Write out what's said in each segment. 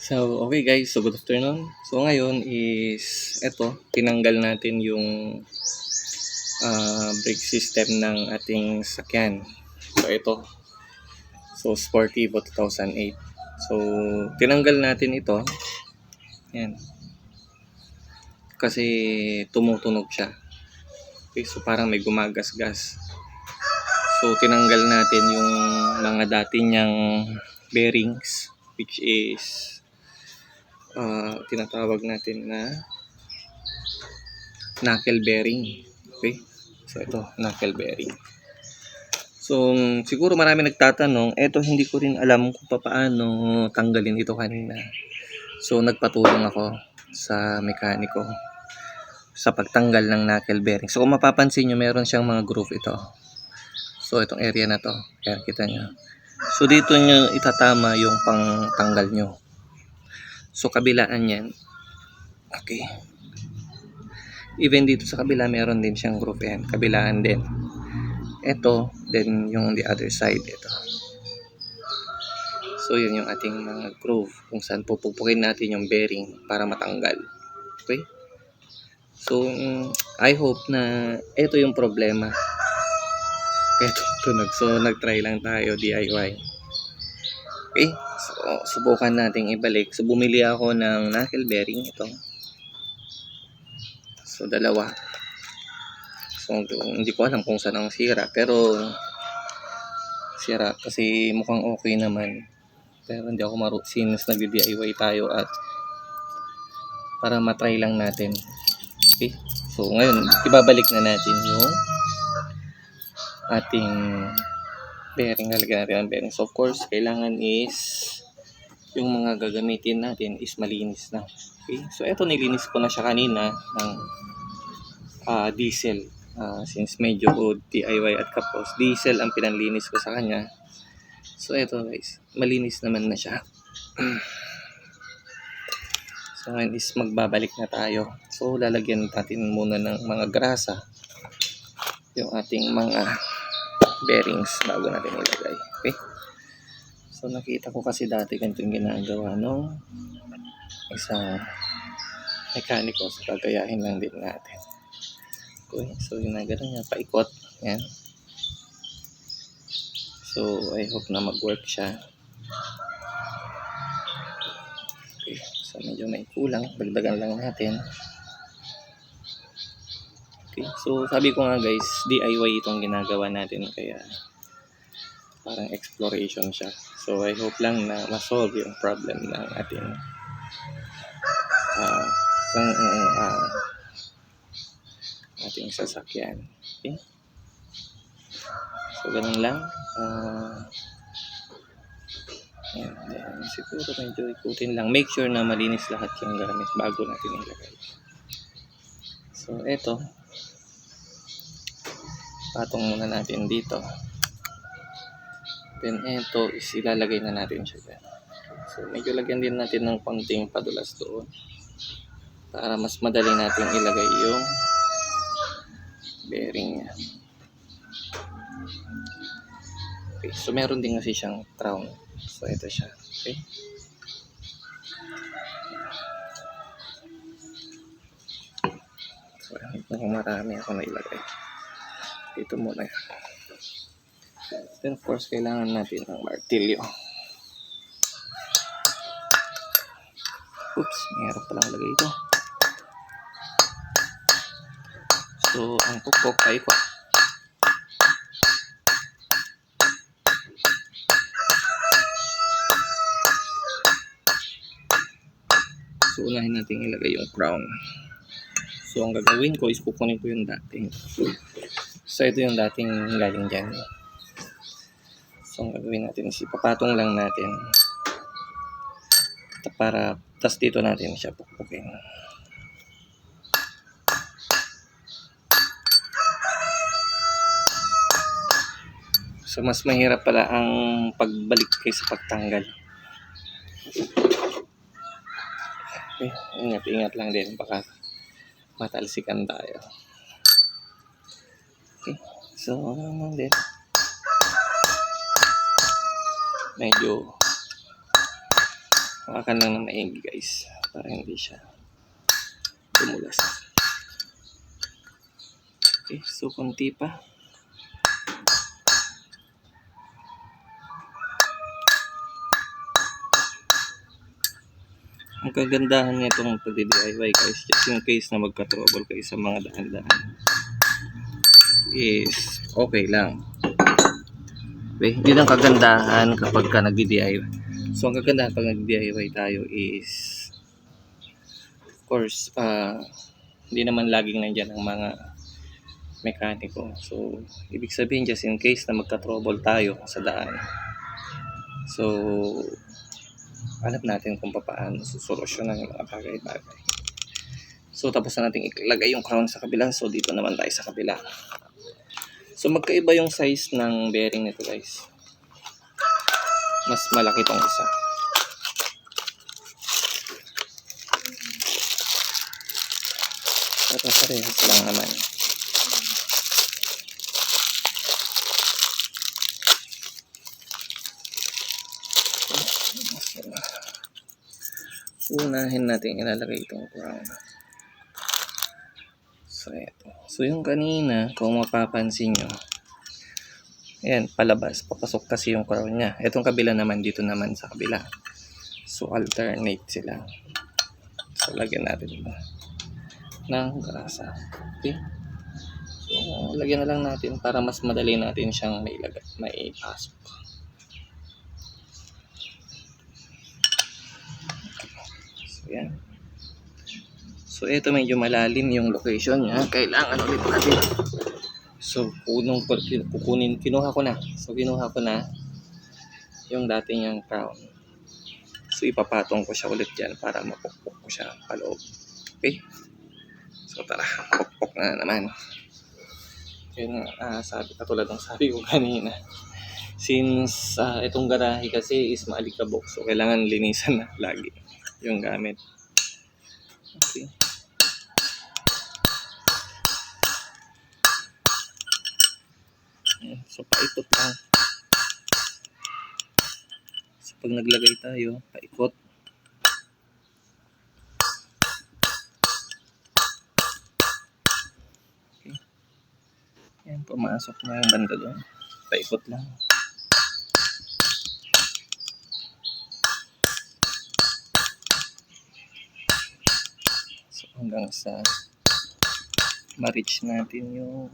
So, okay guys. So, good afternoon. So, ngayon is, eto, tinanggal natin yung brake system ng ating sakyan. So, ito. So, Sportivo 2008. So, tinanggal natin ito. Yan. Kasi tumutunog siya. Okay, so parang may gumagas-gas. So, tinanggal natin yung mga dati niyang bearings, which is tinatawag natin na knuckle bearing. Okay? So, ito, knuckle bearing. So, siguro marami nagtatanong, eto hindi ko rin alam kung paano tanggalin ito kanina. So, nagpatulong ako sa mekaniko sa pagtanggal ng knuckle bearing. So, kung mapapansin nyo, meron siyang mga groove ito. So, itong area na to. Kaya kita nyo. So, dito nyo itatama yung pangtanggal nyo. So, kabilaan yan. Okay. Even dito sa kabila, meron din siyang groove yan. Kabilaan din. Ito, then yung the other side, ito. So, yun yung ating mga groove kung saan pupupukin natin yung bearing para matanggal. Okay? So, I hope na ito yung problema. Kaya tunog. So, nag-try lang tayo DIY. Okay? So, subukan nating ibalik. So, bumili ako ng knuckle bearing. Ito. So, dalawa. So, hindi ko alam kung saan ang sira. Pero, sira kasi mukhang okay naman. Pero hindi ako since nag-DIY tayo at para matry lang natin. Okay? So, ngayon, ibabalik na natin yung ating bearing. Lalagyan natin ang bearing. So, of course, kailangan is yung mga gagamitin natin is malinis na. Okay? So, eto nilinis ko na siya kanina ng diesel. Since medyo DIY at kapos, diesel ang pinanlinis ko sa kanya. So, eto guys, malinis naman na siya. So, ngayon is magbabalik na tayo. So, lalagyan natin muna ng mga grasa yung ating mga bearings bago natin ilagay. Okay? So, nakita ko kasi dati ganito yung ginagawa nung isang mekaniko. So, gagayahin lang din natin. Okay? So, ginagano niya, paikot. Yan. So, I hope na mag-work siya. Okay. So, medyo may kulang. Dagdagan lang natin. Okay. So, sabi ko nga guys, DIY itong ginagawa natin. Kaya, parang exploration siya. So, I hope lang na ma-solve yung problem ng ating ating sasakyan. Okay. So, ganun lang. Then, siguro medyo ikutin lang. Make sure na malinis lahat yung gamit bago natin ilagay. So, eto. Patong muna natin dito. Then, eto is ilalagay na natin siya dyan. So, medyo lagyan din natin ng konting padulas doon. Para mas madali natin ilagay yung bearing niya. Okay, so meron din kasi siyang crown. So, ito siya. Okay. So, kung marami ako na ilagay. Dito muna. Then, of course, kailangan natin ng martilyo. Oops, mayroon palang lagay ito. So, ang pukpok ay ko. So, unahin natin ilagay yung crown. So, ang gagawin ko is kukunin ko yung dating. So, ito yung dating galing dyan. So, ang gagawin natin is ipapatong lang natin. Tas dito natin siya pukpukin. So, mas mahirap pala ang pagbalik kaysa pagtanggal. Okay, ingat lang din. Baka matalsikan tayo. Okay, so, din. Medyo Hawakan lang ng maigi guys, para hindi siya tumulas. Okay, so konti pa. Ang kagandahan nitong pag-DIY guys, just in case na magka-trouble kayo sa mga daan-daan, is okay lang. Okay, yun ang kagandahan kapag ka nag-DIY. So ang kagandahan pag nag-DIY tayo is, of course, hindi naman laging nandyan ang mga mekaniko. So ibig sabihin, just in case na magka-trouble tayo sa daan, so alam natin kung paano susolusyonan yung mga bagay-bagay. So tapos na natin ilagay yung crown sa kabila. So dito naman tayo sa kabila. So magkaiba yung size ng bearing nito guys. Mas malaki tong isa. Ito parehas lang naman. Unahin natin ilalagay itong crown. So ito. So yung kanina, kung mapapansin nyo, ayan, palabas, papasok kasi yung crown niya. Itong kabila naman, dito naman sa kabila. So alternate sila. So lagyan natin ito ng grasa. Okay. So lagyan na lang natin para mas madali natin siyang maipasok. So yan. So ito medyo malalim yung location niya. Kailangan ulit natin. So kinuha ko na. So kinuha ko na yung dati niyang crown. So ipapatong ko siya ulit dyan para mapukpok ko siya paloob. Okay? So tara, pukpok na naman. Yun sabi, katulad ng sabi ko kanina. Since itong garahe kasi is maalikabok, so kailangan linisan na lagi yung gamit. Okay. So paikot lang. So pag naglagay tayo, paikot. Okay. Yan, pumasok na yung banda doon. Paikot lang. So hanggang sa ma-reach natin yung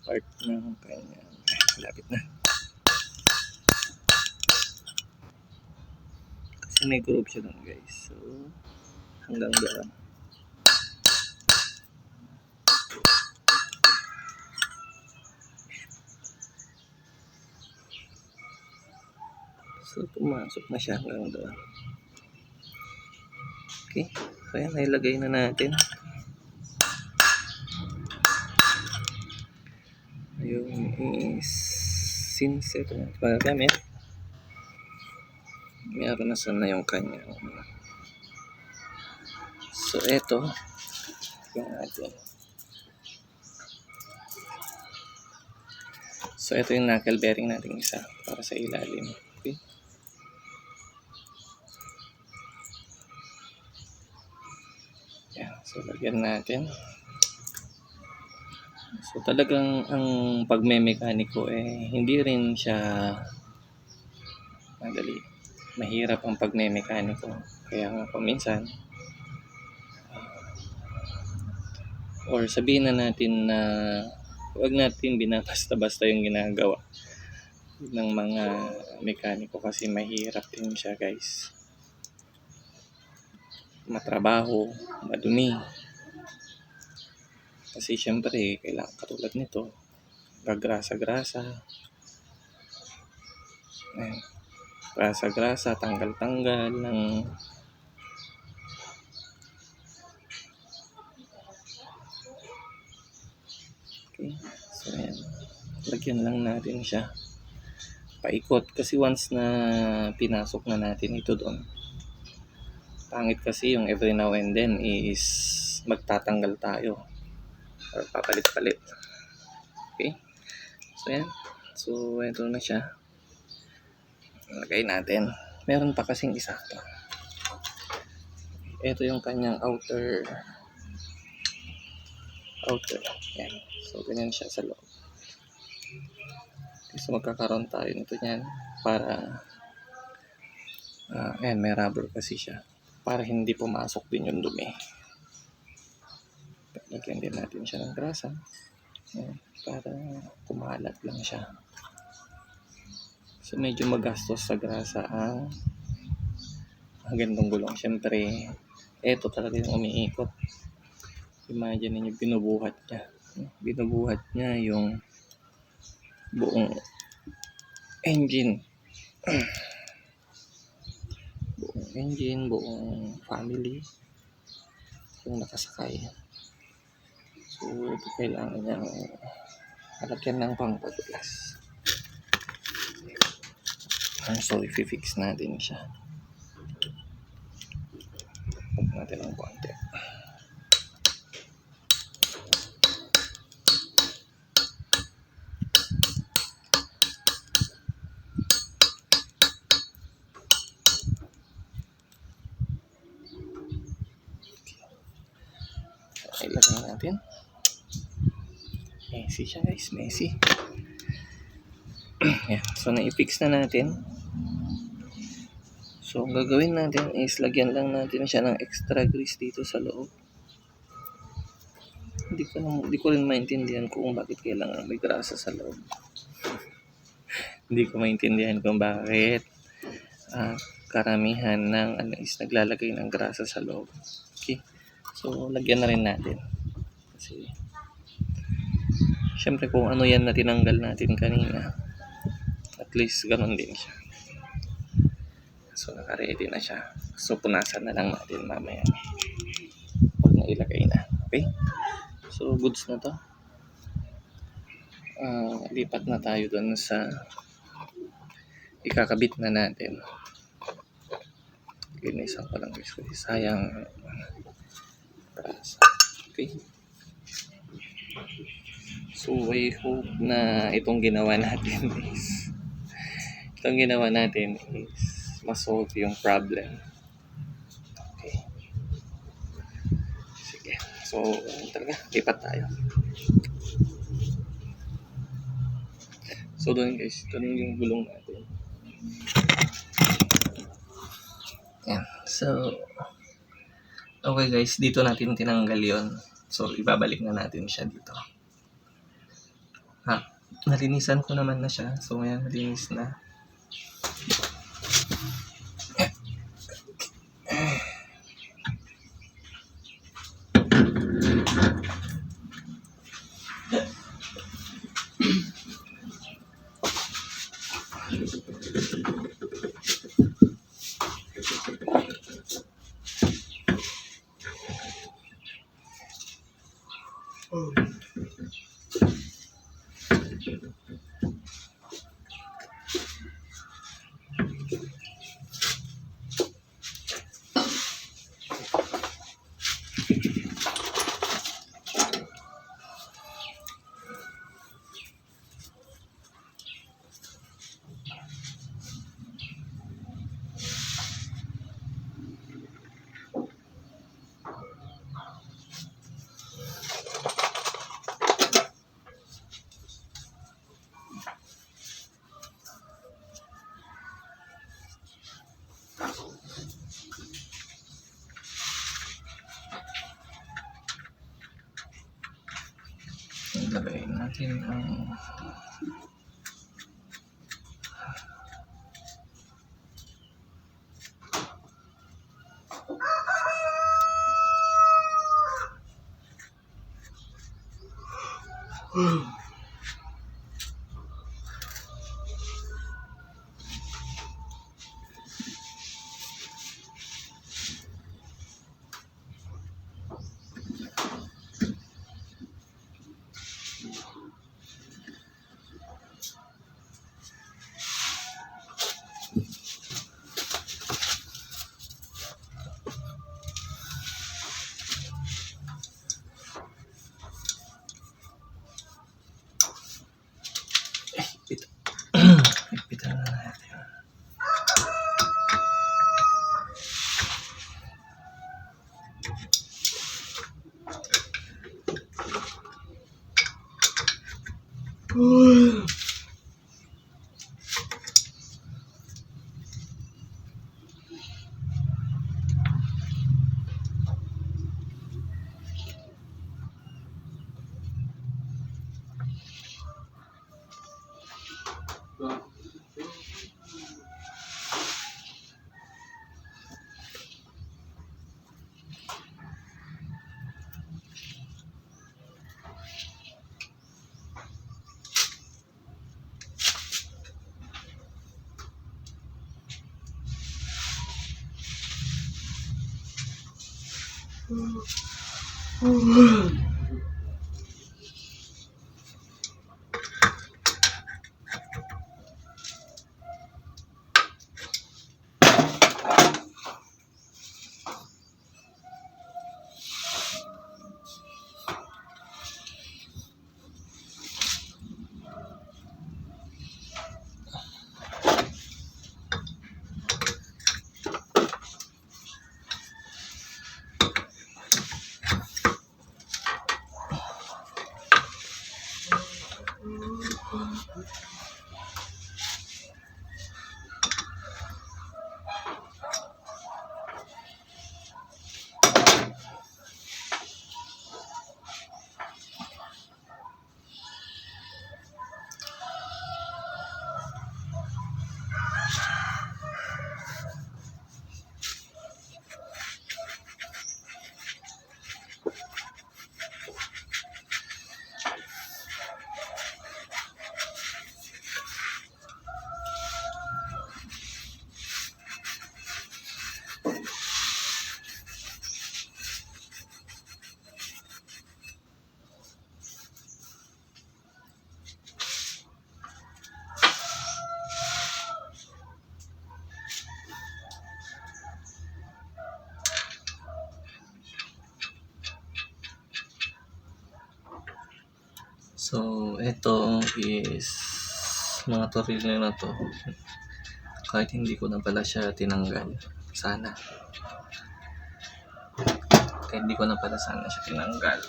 part ng kanya. Malapit na. Kasi may groove siya doon guys. So hanggang doon. So pumasok na siya hanggang doon. Okay. So yan, nailagay na natin. Yung is since ito na pagagamit, meron na sana yung kanya. So ito yung natin. So ito yung knuckle bearing natin isa para sa ilalim. Okay. Yan. So lagyan natin. So talagang ang pagmemekaniko hindi rin siya madali. Mahirap ang pagmemekaniko. Kaya nga paminsan or sabihin na natin na huwag natin binabasta-basta yung ginagawa ng mga mekaniko kasi mahirap din siya guys. Matrabaho, madumi. Kasi syempre, kailangan katulad nito, gagrasa-grasa. Ayan. Grasa-grasa, tanggal-tanggal ng okay. So ayan. Lagyan lang natin siya. Paikot. Kasi once na pinasok na natin ito doon, pangit kasi yung every now and then is magtatanggal tayo or papalit-palit. Okay. So yan. So, ito na siya. Lagay natin. Meron pa kasing isa to. Ito yung kanyang outer. Yan. So, ganyan siya sa loob. So, magkakaroon tayo nito yan para ayan, may rubber kasi siya para hindi pumasok din yung dumi. Lagyan din natin siya ng grasa. Ayan, para kumalat lang siya. So, medyo magastos sa grasa ang ganitong gulong. Siyempre, ito talaga yung umiikot. Imagine niyo, binubuhat niya yung buong engine. Buong family yung nakasakay. So, ito kailangan niya malagyan ng pangpadulas. So, i-fix natin siya. Huwag natin ng konti. Ilagay natin. Messy siya guys, messy. Yan. So, na-fix na natin. So, ang gagawin natin is lagyan lang natin siya ng extra grease dito sa loob. Hindi ko rin maintindihan kung bakit kailangan may grasa sa loob. Hindi ko maintindihan kung bakit karamihan ng is naglalagay ng grasa sa loob. Okay. So, lagyan na rin natin. Kasi, syempre kung ano yan na tinanggal natin kanina, at least ganun din siya. So, naka-ready na siya. So, punasan na lang natin mamaya. Pag nailagay na. Okay? So, goods na to. Lipat na tayo dun sa ikakabit na natin. Linisan ko lang guys. Sayang. Okay? So, I hope na itong ginawa natin is ma-solve yung problem. Okay. Sige. So, talaga, lipat tayo. So, doon guys, ito yung gulong natin. Yan. So, okay guys, dito natin tinanggal yon. So, ibabalik na natin siya dito. Nalinisan ko naman na siya. So, ngayon, nalinis na. Ilagay natin ang Ipitan na natin. So, ito is mga tornilyo na to. Kahit hindi ko na pala siya tinanggal. Sana. Kahit hindi ko na pala sana siya tinanggal.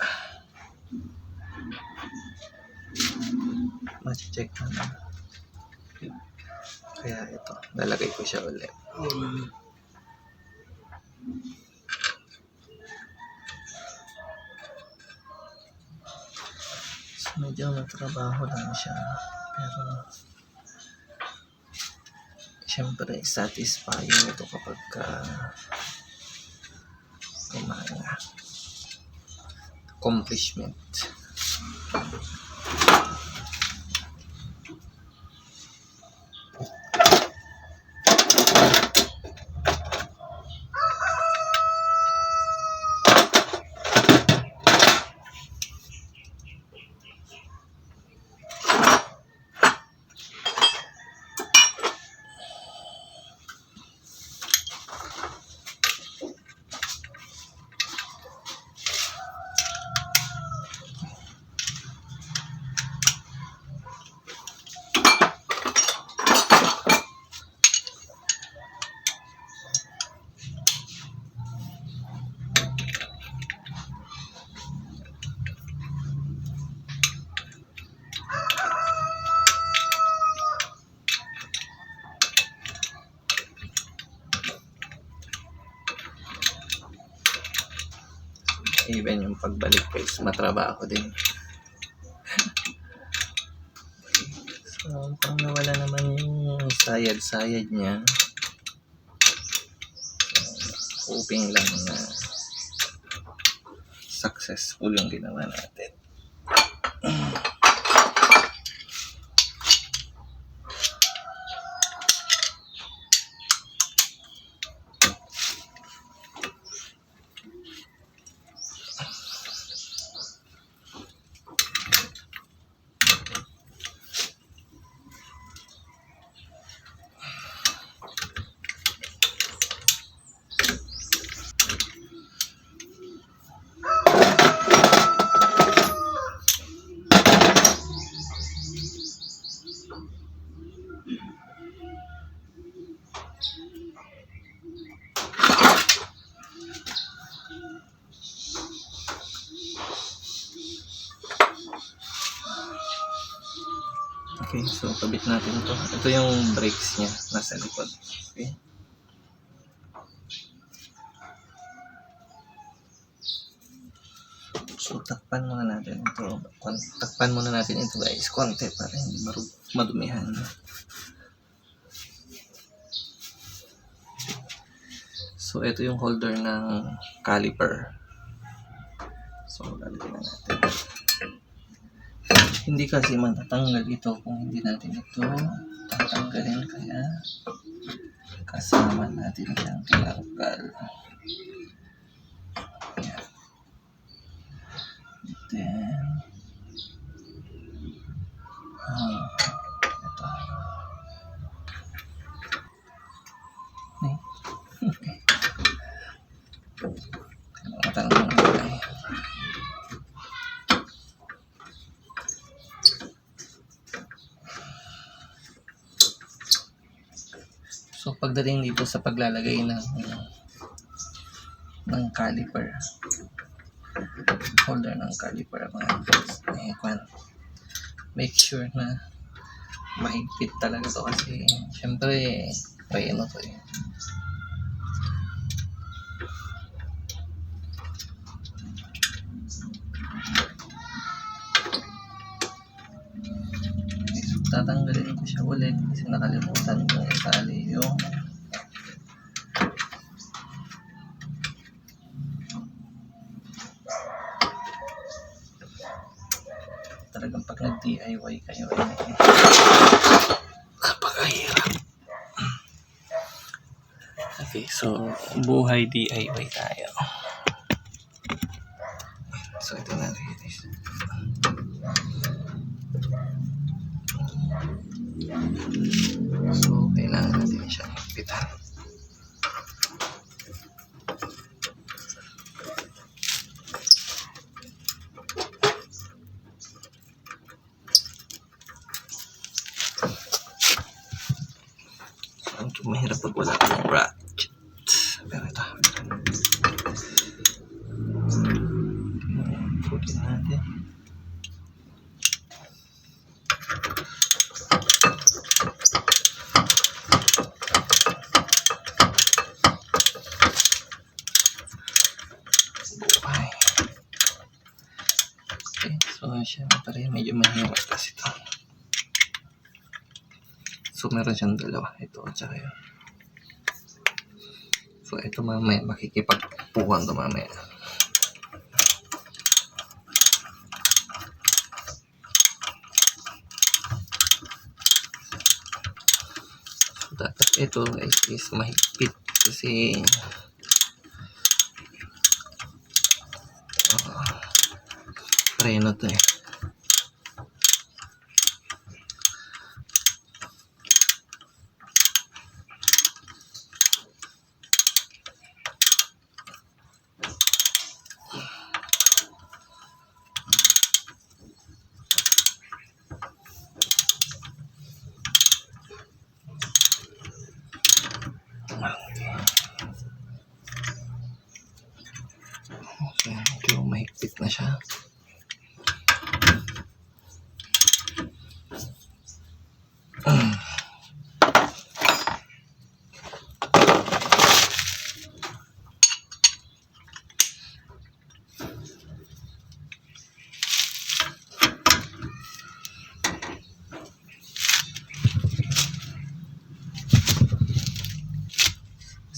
Machi-check na lang. Kaya ito, lalagay ko siya ulit. So, medyo matrabaho lang siya. Pero, syempre, satisfying ito kapag gumana. Accomplishment. Even yung pagbalik guys, matrabaho din. So, pang nawala naman yung sayad-sayad niya. So, hoping lang na successful yung ginawa natin. Okay, so kabit natin to. Ito yung brakes niya, nasa likod. Okay. So takpan muna natin ito. Takpan muna natin ito guys, konti para hindi madumihan. So ito yung holder ng caliper. So lalagyan na natin. Hindi kasi matatanggal ito kung hindi natin ito tatanggalin, kaya kasama natin siyang tinanggal. Ayan. Then ito. Okay. Matanggal na tayo. So pagdating dito sa paglalagay ng caliper, holder ng caliper, mga make sure na mahigpit talaga to kasi syempre may ano to eh. Okay, so tatanggalin ko siya ulit kasi nakalimutan ko itali yung talagang pag nag-DIY kayo ay napakahirap. Okay, so buhay DIY tayo. So ito na rin. So kailangan natin siyang higpitan. So mahirap pag wala kang ratchet. Pero ito. Putin natin. Buhay. Okay, so syempre medyo mahirap kasi ito. So meron siyang dalawa. Ito at saka yun. So ito mamaya makikipagpuan to mamaya. So dapat ito guys is mahigpit kasi preno to eh. So medyo mahigpit na siya.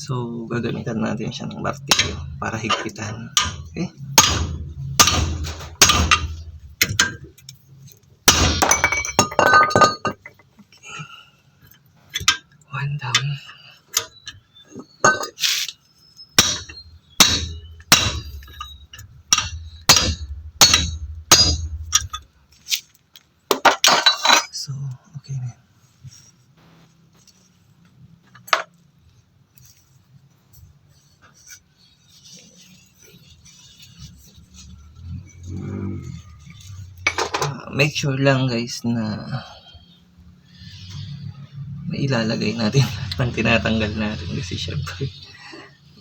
So gagamitan natin siya ng martilyo para higpitan. Okay? One down. So, okay na. Make sure lang guys na ilalagay natin ng tinatanggal natin kasi syempre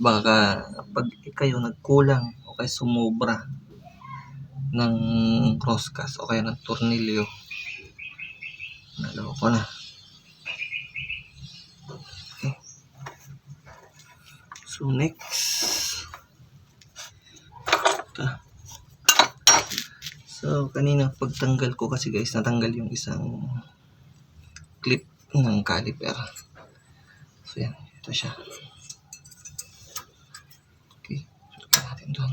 baka pag kayo nagkulang o kaya sumobra ng crosscast o kaya ng tornilyo, Nalaw ko na. Okay. So next. Ito. So kanina pagtanggal ko kasi guys, natanggal yung isang clip ng caliper. So yan, ito siya. Okay, sulitin natin doon.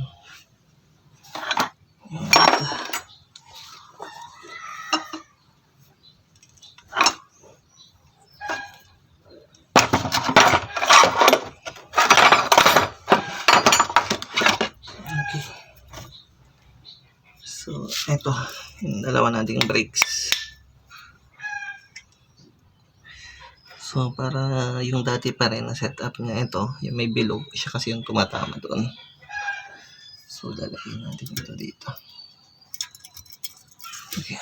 Okay. So, ito, yung dalawa nating brakes. So, para yung dati pa rin na setup niya ito, yung may bilog, siya kasi yung tumatama doon. So, lalagyan natin ito dito. Okay.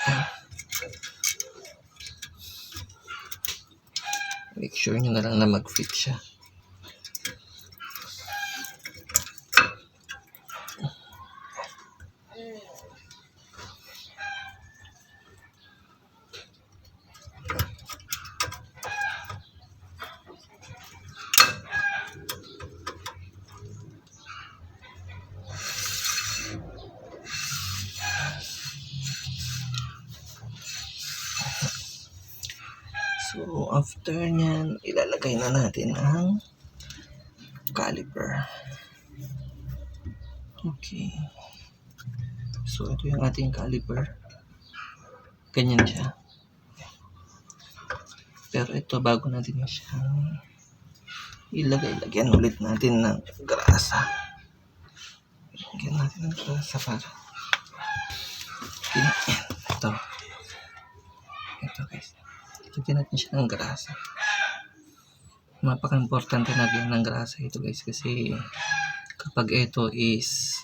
Make sure nyo na lang na mag-fit siya. So, after nyan, ilalagay na natin ang caliper. Okay. So, ito yung ating caliper. Ganyan siya. Pero ito, bago natin siya ilagay-lagyan ulit natin ng grasa. Lagyan natin ng grasa para ito. Ito guys. Lagyan natin siya ng grasa. Napaka-importante na lagyan ng grasa ito guys kasi kapag ito is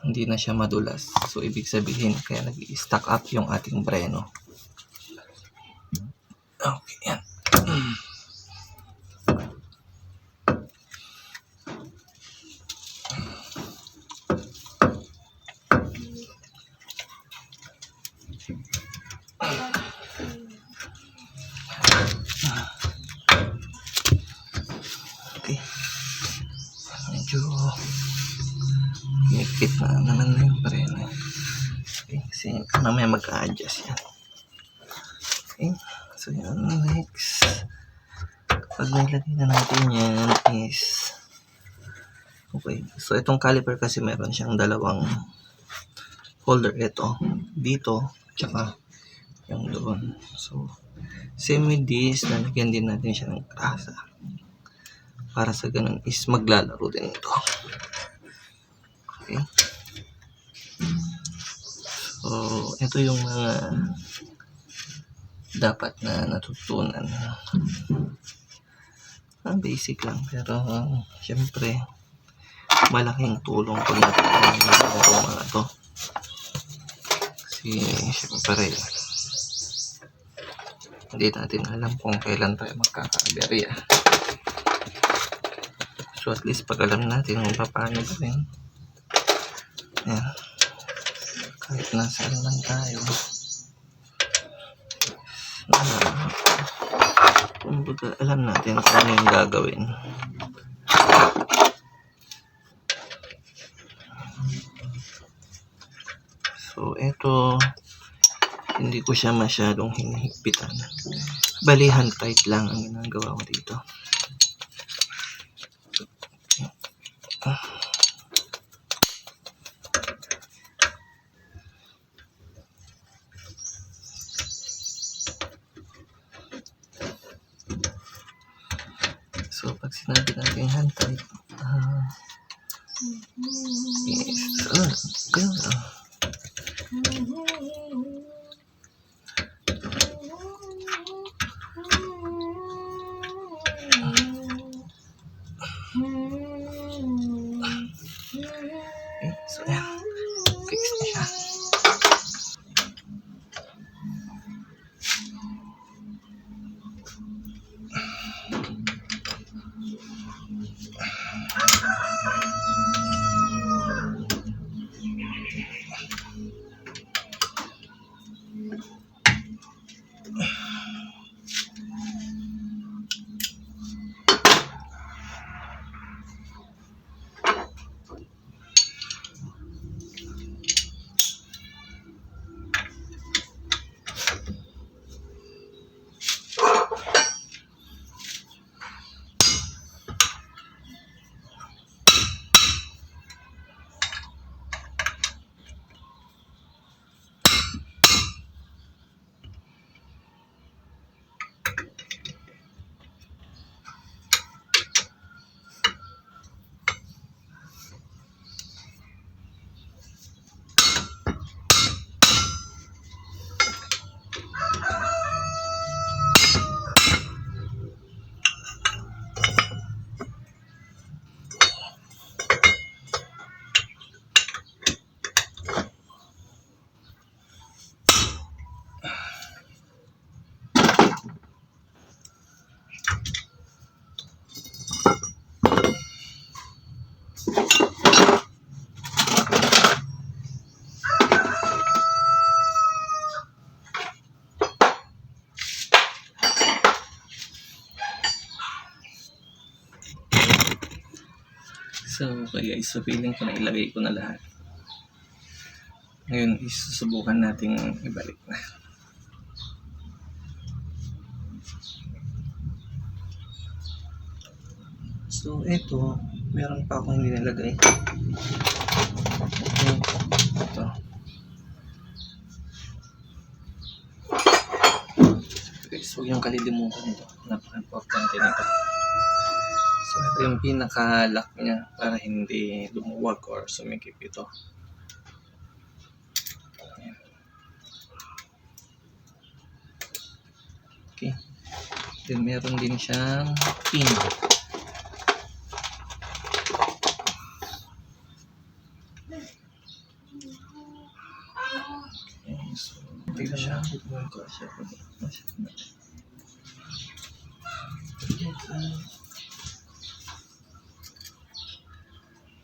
hindi na siya madulas. So, ibig sabihin kaya nag-stack up yung ating preno. Okay, yan. Okay. Medyo higpit na naman na yung preno. Okay, kasi mamaya mag-a-adjust yan. Okay, so yan, next. Pag nilagay na natin yan is okay, so itong caliper kasi meron siyang dalawang holder. Ito, dito, tsaka yung doon. So, same with this, lalagyan din natin siya ng grasa. Para sa ganun is maglalaro din ito. Okay. So, ito yung mga dapat na natutunan. Basic lang, pero syempre malaking tulong pag natutunan itong mga to. Kasi syempre hindi natin alam kung kailan tayo magkaka-aberya. So at least pag alam natin kung paano gawin, yan, kahit nasaan man tayo, kumbaga alam natin kung ano yung gagawin. So ito, hindi ko siya masyadong hinihigpitan. Bali hand tight lang ang ginagawa ko dito. So pag sinabi natin hand tight, ganun lang. Okay, so yan. Fix na siya. So, kaya feeling ko na ilagay ko na lahat. Ngayon, isusubukan nating ibalik na. So, ito, meron pa akong hindi nilagay. Okay, ito. Okay, so yung kalilimutan nito, napaka-importante nito. So, ito yung pinaka-lock niya para hindi lumuwag or sumikip ito. Ayan. Okay. Then, meron din siyang pin. Okay, so, ito siya.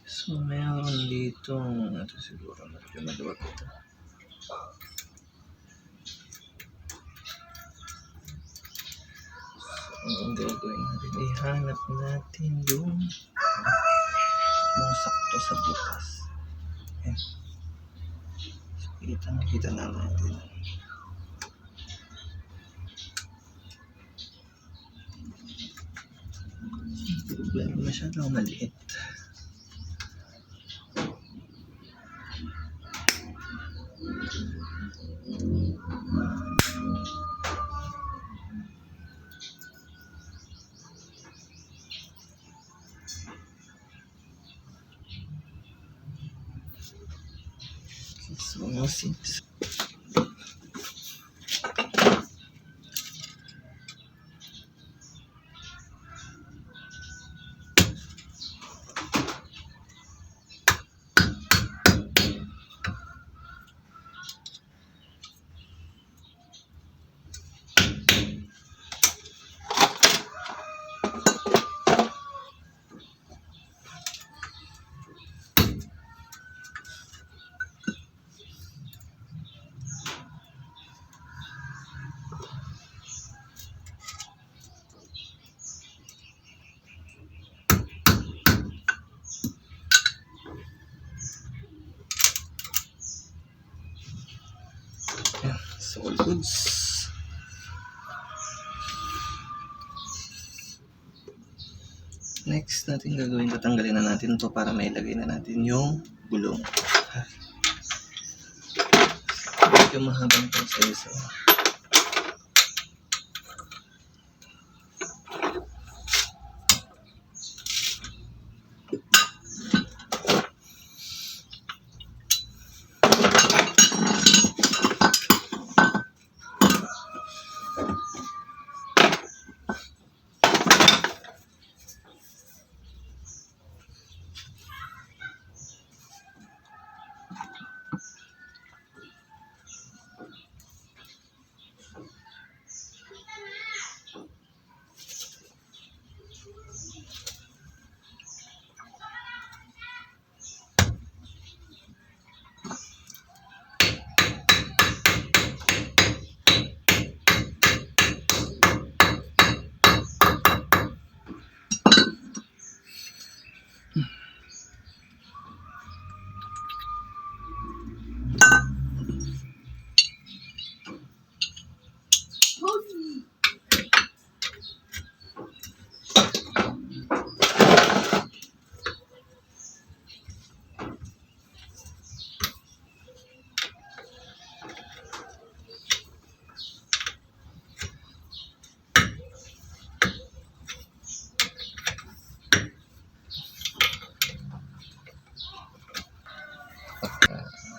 So, meron dito, ito siguro, maluwag ito. So, ang gagawin natin, ihanap natin yung sakto sa bukas. Ayan. So, nakita na natin. Problema masyadong maliit. So, since so all goods. Next natin gagawin, tatanggalin na natin to para mailagay na natin yung gulong. Medyo mahabang proseso.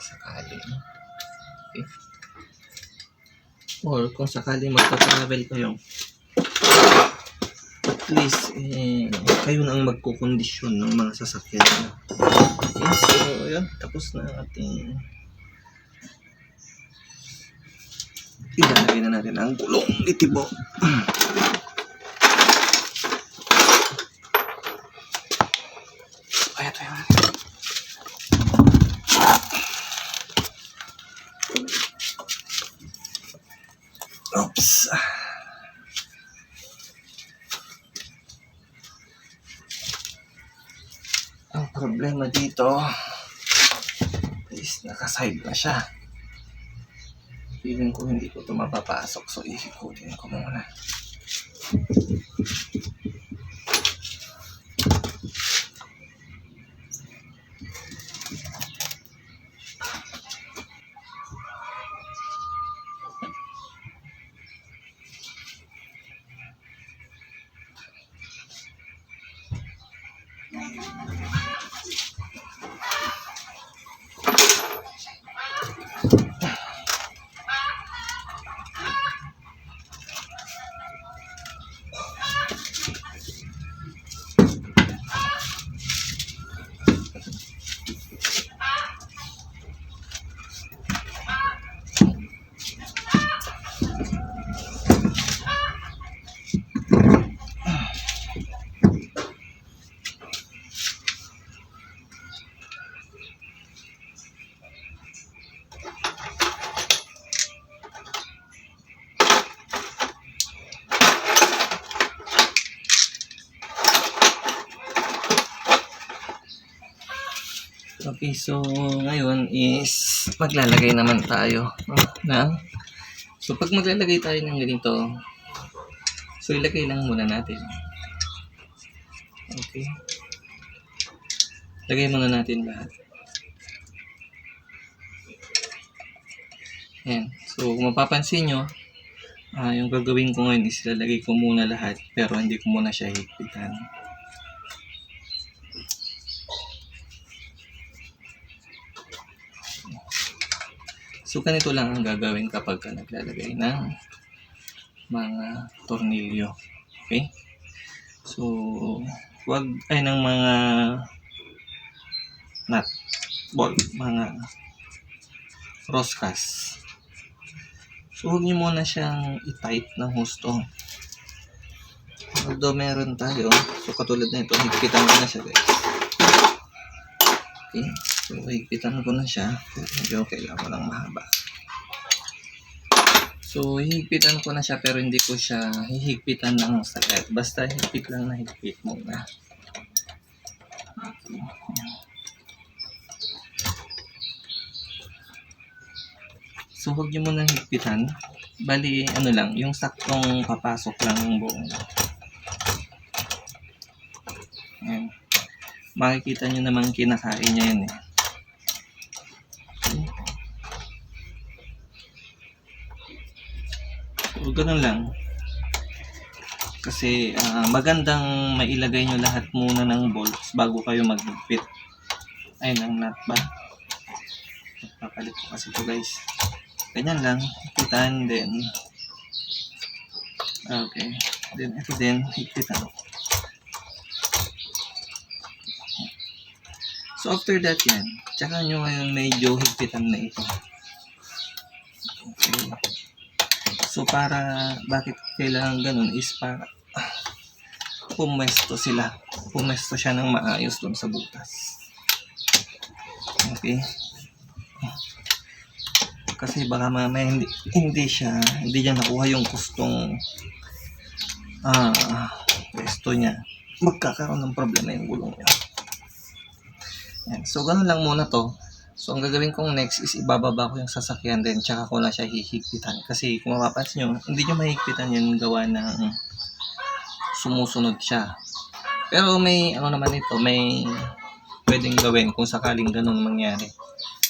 Sakali, no? Okay. Or kung sakali magta-travel kayo, at least kayo na ang magkukondisyon ng mga sasakyan. Okay, so yun, tapos na ating ilalagay na natin ang gulong itibo. Ayan. Oops. problema dito is naka-side na siya. Feeling ko hindi ko ito mapapasok, so ihikutin ko muna. Okay, so ngayon is maglalagay naman tayo ng so pag maglalagay tayo ng ganito, so ilagay lang muna natin. Okay, lagay muna natin lahat. Ayan, so kung mapapansin nyo, yung gagawin ko ngayon is lalagay ko muna lahat pero hindi ko muna siya higpitan. So, ganito lang ang gagawin kapag ka naglalagay ng mga tornilyo. Okay? So, wag ay ng mga nut, bolt, mga roscas. So, huwag nyo muna siyang i-tight ng husto. Although meron tayo, so katulad na ito, higpitan ko na siya, guys. Okay? So, higpitan ko na siya. Pero medyo kailangan ko lang mahaba. So, hihigpitan ko na siya pero hindi ko siya hihigpitan ng sakit. Basta higpit lang na higpit muna. Okay. So, huwag nyo muna higpitan. Bali, ano lang, yung saktong papasok lang ng buong. Ayan. Makikita nyo namang kinakain niya yun eh. So, ganun lang. Kasi magandang mailagay nyo lahat muna ng bolts bago kayo mag-fit. Ayun ang nut ba? Papalit ko kasi ito, guys. Ganyan lang. Higpitan din. Okay. Then ito din. Higpitan. So after that yan. Tsaka nyo ngayon medyo higpitan na ito. Okay. So para bakit kailangan ganun is para pumesto sila. Pumesto siya ng maayos doon sa butas. Okay. Kasi baka mamaya hindi niya nakuha yung gustong pwesto niya. Magkakaroon ng problema yung gulong niya. Yan. So ganun lang muna to. So, ang gagawin kong next is ibababa ko yung sasakyan din, tsaka ko na siya hihigpitan. Kasi kung mapapansin nyo, hindi nyo mahigpitan yun gawa ng sumusunod siya. Pero may, naman ito, may pwedeng gawin kung sakaling ganun mangyari.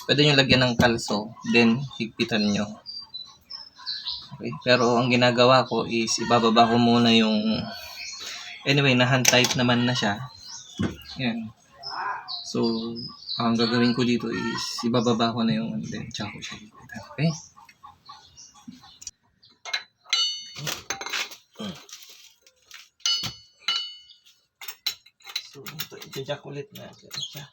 Pwede nyo lagyan ng kalso, then higpitan nyo. Okay? Pero ang ginagawa ko is ibababa ko muna yung, anyway, na-hand tight naman na siya. Yan. So, ang gagawin ko dito is ibababa ko na yung then tsaka ko siya higpitan. Okay? So, ito i-jack ulit natin siya.